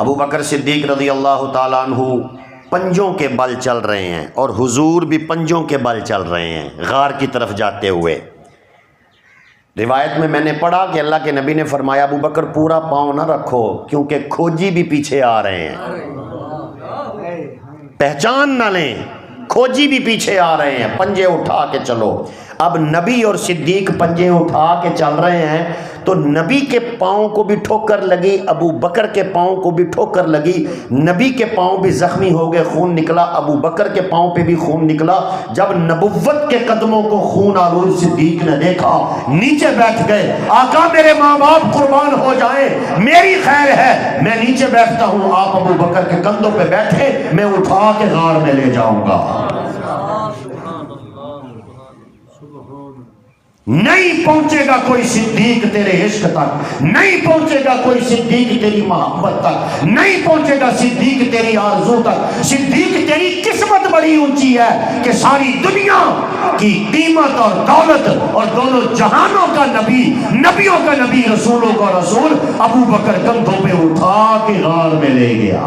ابو بکر صدیق رضی اللہ تعالیٰ عنہ پنجوں کے بل چل رہے ہیں اور حضور بھی پنجوں کے بل چل رہے ہیں غار کی طرف جاتے ہوئے۔ روایت میں نے پڑھا کہ اللہ کے نبی نے فرمایا ابو بکر پورا پاؤں نہ رکھو کیونکہ کھوجی بھی پیچھے آ رہے ہیں، پہچان نہ لیں، کھوجی بھی پیچھے آ رہے ہیں، پنجے اٹھا کے چلو۔ اب نبی اور صدیق پنجے اٹھا کے چل رہے ہیں تو نبی کے پاؤں کو بھی ٹھوکر لگی، ابو بکر کے پاؤں کو بھی ٹھوکر لگی، نبی کے پاؤں بھی زخمی ہو گئے، خون نکلا، ابو بکر کے پاؤں پہ بھی خون نکلا۔ جب نبوت کے قدموں کو خون آلود صدیق نے دیکھا نیچے بیٹھ گئے، آقا میرے ماں باپ قربان ہو جائیں، میری خیر ہے، میں نیچے بیٹھتا ہوں، آپ ابو بکر کے کندھوں پہ بیٹھے، میں اٹھا کے غار میں لے جاؤں گا۔ نہیں پہنچے گا کوئی صدیق تیرے عشق تک، نہیں پہنچے گا کوئی صدیق تیری محبت تک، نہیں پہنچے گا صدیق تیری آرزو تک۔ صدیق تیری قسمت بڑی اونچی ہے کہ ساری دنیا کی قیمت اور دولت اور دونوں جہانوں کا نبی، نبیوں کا نبی، رسولوں کا رسول ابو بکر کندھوں پہ اٹھا کے غار میں لے گیا۔